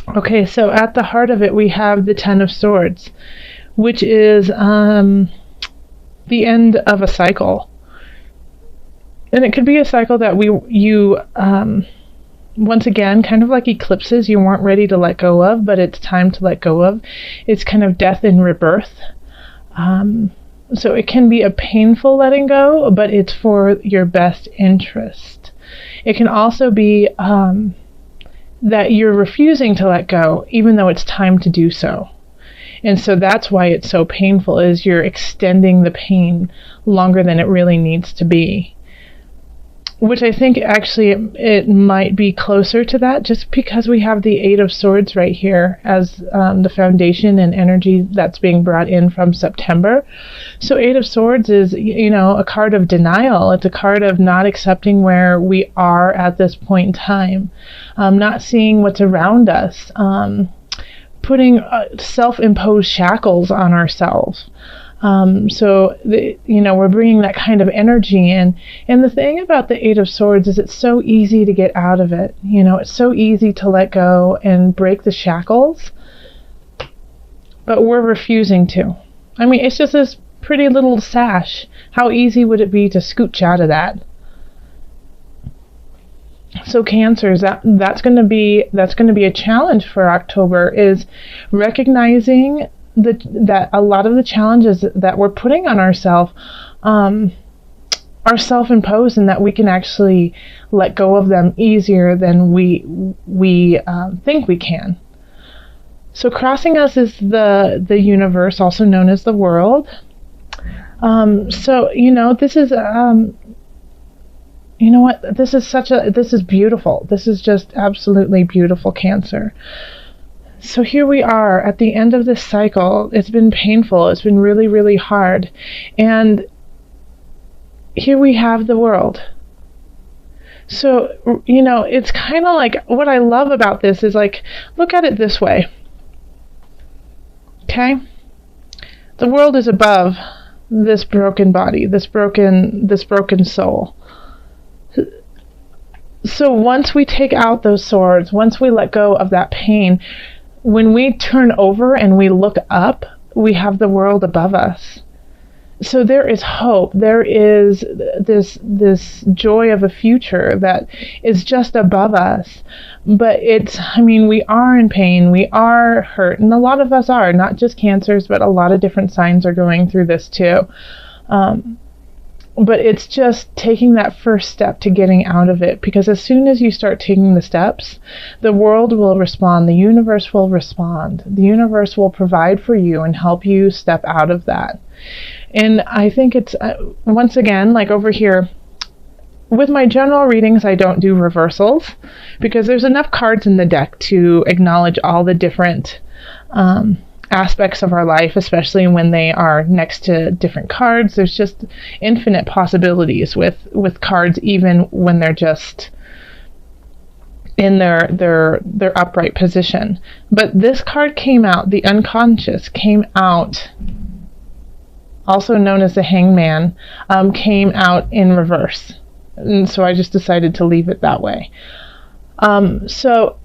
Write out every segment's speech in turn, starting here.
Okay, so at the heart of it, we have the Ten of Swords, which is the end of a cycle. And it could be a cycle that you once again, kind of like eclipses, you weren't ready to let go of, but it's time to let go of. It's kind of death and rebirth. So it can be a painful letting go, but it's for your best interest. It can also be that you're refusing to let go, even though it's time to do so. And so that's why it's so painful, is you're extending the pain longer than it really needs to be. Which I think actually it might be closer to that, just because we have the Eight of Swords right here as the foundation and energy that's being brought in from September. So Eight of Swords is, a card of denial. It's a card of not accepting where we are at this point in time, not seeing what's around us, putting self-imposed shackles on ourselves. We're bringing that kind of energy in. And the thing about the Eight of Swords is it's so easy to get out of it. It's so easy to let go and break the shackles, but we're refusing to. I mean, it's just this pretty little sash. How easy would it be to scooch out of that? So Cancers, that's going to be a challenge for October, is recognizing that a lot of the challenges that we're putting on ourselves are self-imposed, and that we can actually let go of them easier than we think we can. So crossing us is the universe, also known as the world. This is this is beautiful. This is just absolutely beautiful, Cancer. So here we are at the end of this cycle. It's been painful. It's been really, really hard. And here we have the world. So, it's kind of like, what I love about this is, like, look at it this way. Okay? The world is above this broken body, this broken soul. So once we take out those swords, once we let go of that pain, when we turn over and we look up, we have the world above us. So there is hope. There is this joy of a future that is just above us. But we are in pain. We are hurt. And a lot of us are, not just Cancers, but a lot of different signs are going through this too. But it's just taking that first step to getting out of it, because as soon as you start taking the steps, the world will respond, the universe will respond, the universe will provide for you and help you step out of that. And I think it's, once again, like over here, with my general readings, I don't do reversals, because there's enough cards in the deck to acknowledge all the different aspects of our life, especially when they are next to different cards. There's just infinite possibilities with cards, even when they're just in their upright position. But this card came out, the unconscious came out, also known as the Hangman, came out in reverse. And so I just decided to leave it that way. So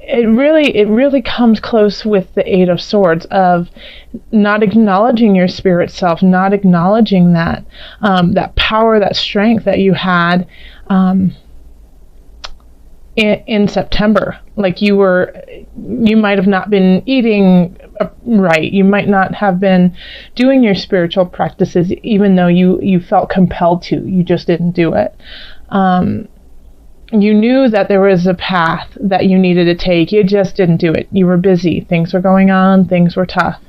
it really comes close with the Eight of Swords, of not acknowledging your spirit self, not acknowledging that power, that strength that you had in September. Like you might have not been eating right. You might not have been doing your spiritual practices, even though you felt compelled to. You just didn't do it. You knew that there was a path that you needed to take. You just didn't do it. You were busy. Things were going on. Things were tough.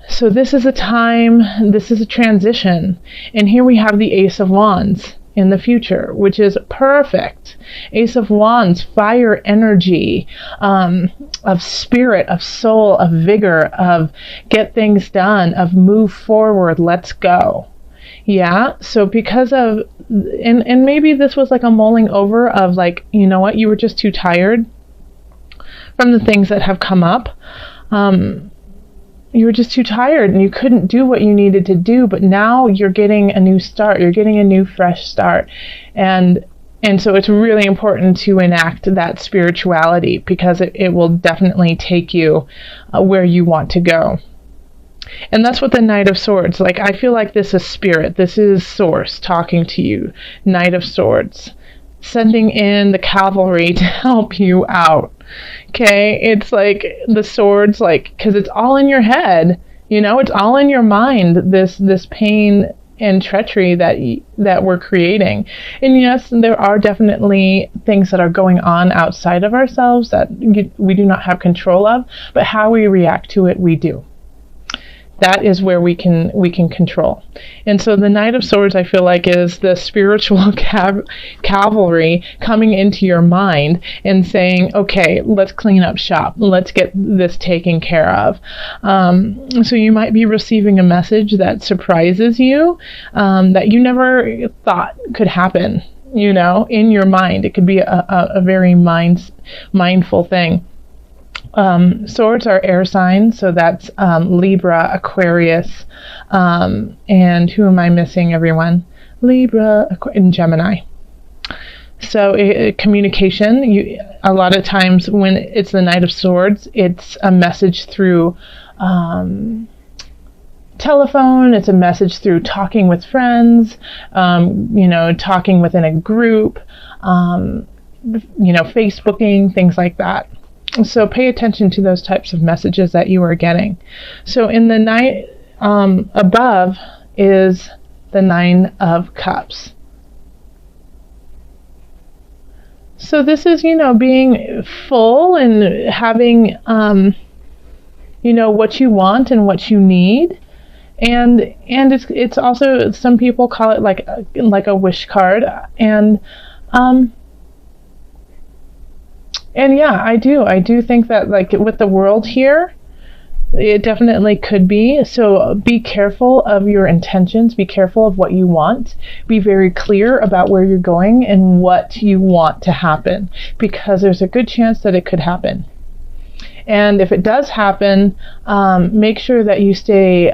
So this is a time, this is a transition. And here we have the Ace of Wands in the future, which is perfect. Ace of Wands, fire energy, of spirit, of soul, of vigor, of get things done, of move forward, let's go. Yeah, so because of, and maybe this was like a mulling over of like, you know what, you were just too tired from the things that have come up. You were just too tired and you couldn't do what you needed to do, but now you're getting a new start. You're getting a new fresh start. And And so it's really important to enact that spirituality, because it will definitely take you where you want to go. And that's what the Knight of Swords, like, I feel like this is spirit. This is Source talking to you. Knight of Swords. Sending in the cavalry to help you out. Okay? It's like the swords, like, because it's all in your head. You know, it's all in your mind, this pain and treachery that we're creating. And yes, there are definitely things that are going on outside of ourselves that we do not have control of, but how we react to it, we do. That is where we can control. And so the Knight of Swords, I feel like, is the spiritual cavalry coming into your mind and saying, okay, let's clean up shop. Let's get this taken care of. So you might be receiving a message that surprises you, that you never thought could happen, you know, in your mind. It could be a very mindful thing. Swords are air signs, so that's Libra, Aquarius, and who am I missing, everyone? Libra, and Gemini. So communication, a lot of times when it's the Knight of Swords, it's a message through telephone, it's a message through talking with friends, talking within a group, Facebooking, things like that. So pay attention to those types of messages that you are getting. So in the Knight above is the Nine of Cups. So this is, being full and having, what you want and what you need. And it's also, some people call it like a wish card. And yeah, I do think that, like, with the world here, it definitely could be. So be careful of your intentions. Be careful of what you want. Be very clear about where you're going and what you want to happen, because there's a good chance that it could happen. And if it does happen, make sure that you stay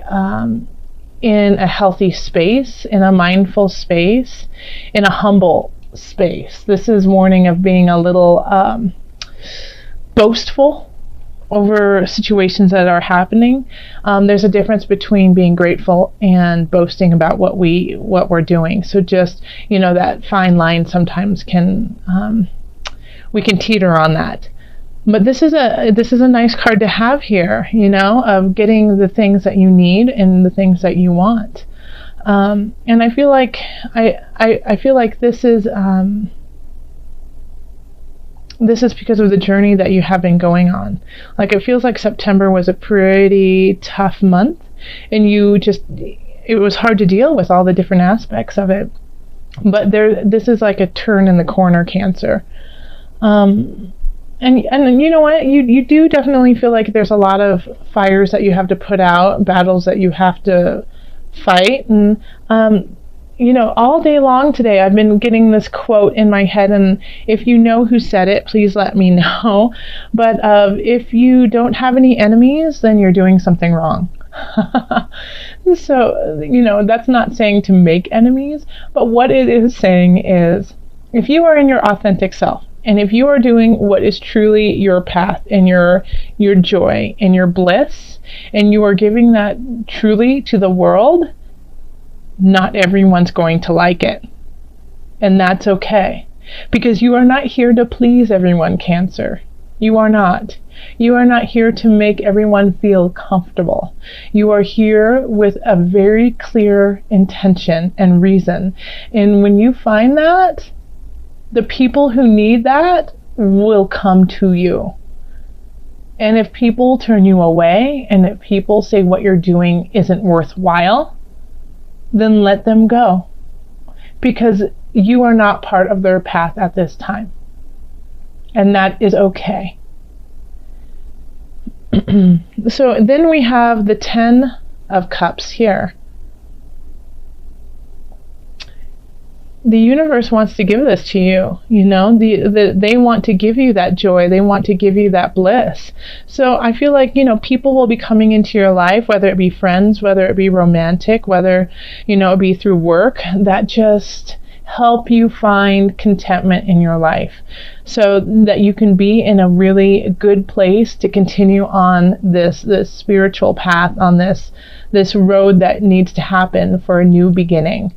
in a healthy space, in a mindful space, in a humble space. This is warning of being a little boastful over situations that are happening. There's a difference between being grateful and boasting about what we're doing. So just, that fine line sometimes we can teeter on that. But this is a nice card to have here, of getting the things that you need and the things that you want. And I feel like I feel like this is because of the journey that you have been going on. Like, it feels like September was a pretty tough month, and it was hard to deal with all the different aspects of it. But this is like a turn in the corner, Cancer. And you know what? You do definitely feel like there's a lot of fires that you have to put out, battles that you have to fight. And all day long today, I've been getting this quote in my head, and if you know who said it, please let me know. But if you don't have any enemies, then you're doing something wrong. So, that's not saying to make enemies, but what it is saying is, if you are in your authentic self, and if you are doing what is truly your path and your joy and your bliss, and you are giving that truly to the world, not everyone's going to like it. And that's okay. Because you are not here to please everyone, Cancer. You are not. You are not here to make everyone feel comfortable. You are here with a very clear intention and reason. And when you find that, the people who need that will come to you. And if people turn you away, and if people say what you're doing isn't worthwhile, then let them go, because you are not part of their path at this time, and that is okay. So then we have the 10 of Cups here. The universe wants to give this to you, they want to give you that joy. They want to give you that bliss. So I feel like, people will be coming into your life, whether it be friends, whether it be romantic, whether, it be through work, that just help you find contentment in your life so that you can be in a really good place to continue on this spiritual path, on this road that needs to happen for a new beginning.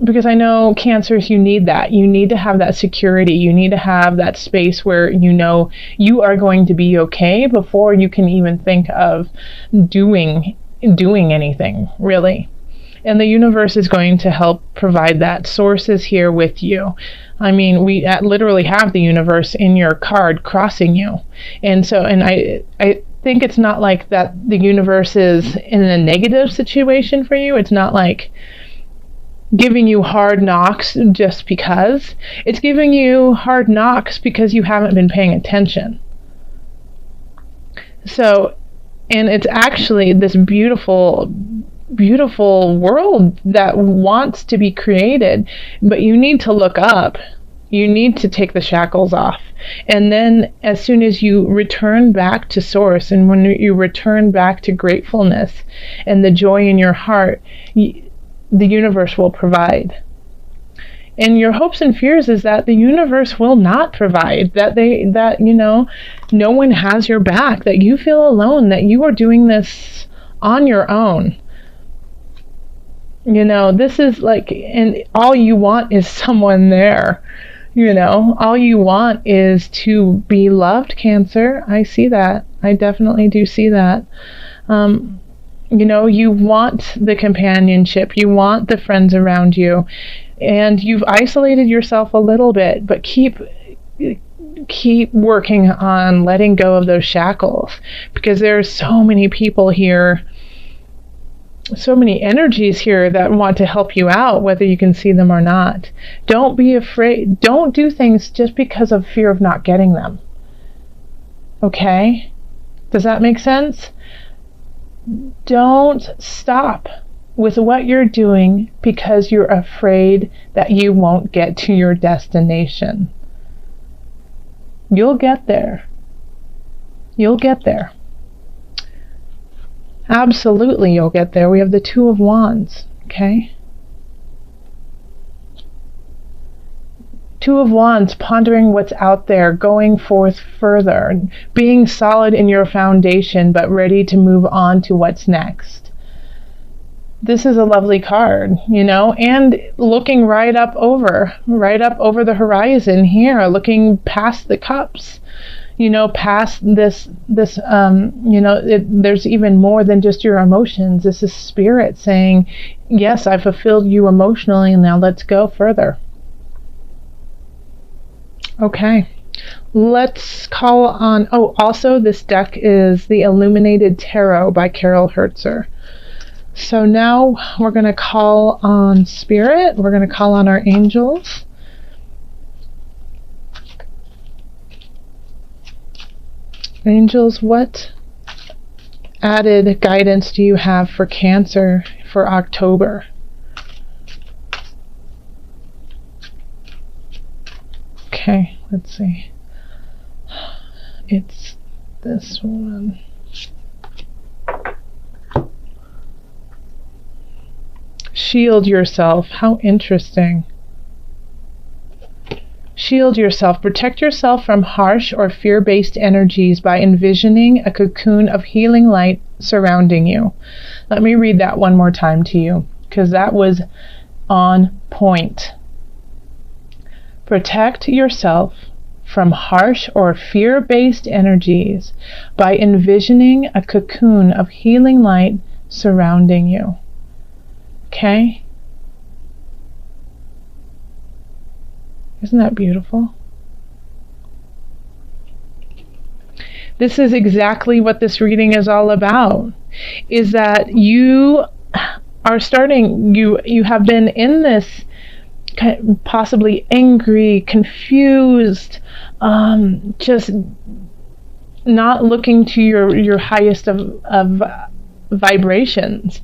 Because I know Cancers, you need that. You need to have that security. You need to have that space where you know you are going to be okay before you can even think of doing anything, really. And the universe is going to help provide that. Source is here with you. I mean, we literally have the universe in your card crossing you. And so, and I think it's not like that the universe is in a negative situation for you. It's not like giving you hard knocks just because. It's giving you hard knocks because you haven't been paying attention. So, and it's actually this beautiful world that wants to be created, but you need to look up. You need to take the shackles off. And then as soon as you return back to source, and when you return back to gratefulness and the joy in your heart, the universe will provide. And your hopes and fears is that the universe will not provide, that no one has your back, that you feel alone, that you are doing this on your own. This is like, and all you want is someone there. All you want is to be loved, Cancer. I see that. I definitely do see that. You want the companionship, you want the friends around you, and you've isolated yourself a little bit, but keep working on letting go of those shackles, because there's so many people here, so many energies here that want to help you out, whether you can see them or not. Don't be afraid. Don't do things just because of fear of not getting them. Okay? Does that make sense? Don't stop with what you're doing because you're afraid that you won't get to your destination. You'll get there. You'll get there. Absolutely, you'll get there. We have the Two of Wands, okay? Two of Wands, pondering what's out there, going forth further, being solid in your foundation, but ready to move on to what's next. This is a lovely card, and looking right up over the horizon here, looking past the cups, past this, there's even more than just your emotions. This is spirit saying, yes, I fulfilled you emotionally, and now let's go further. Okay, let's call on, also this deck is the Illuminated Tarot by Carol Hertzer. So now we're going to call on Spirit, we're going to call on our angels. Angels, what added guidance do you have for Cancer for October? Okay, let's see. It's this one. Shield yourself. How interesting. Shield yourself. Protect yourself from harsh or fear-based energies by envisioning a cocoon of healing light surrounding you. Let me read that one more time to you, because that was on point. Protect yourself from harsh or fear-based energies by envisioning a cocoon of healing light surrounding you. Okay? Isn't that beautiful? This is exactly what this reading is all about, is that you are starting, you have been in this possibly angry, confused, just not looking to your highest of vibrations,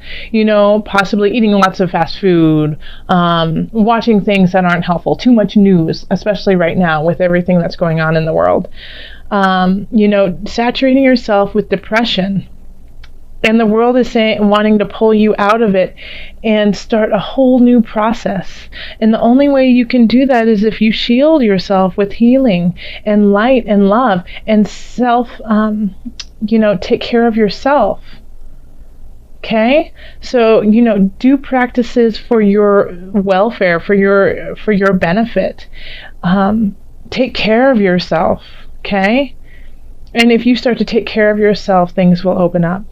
possibly eating lots of fast food, watching things that aren't helpful, too much news, especially right now with everything that's going on in the world, saturating yourself with depression, And the world is wanting to pull you out of it and start a whole new process. And the only way you can do that is if you shield yourself with healing and light and love and take care of yourself. Okay? So, do practices for your welfare, for your benefit. Take care of yourself. Okay? And if you start to take care of yourself, things will open up.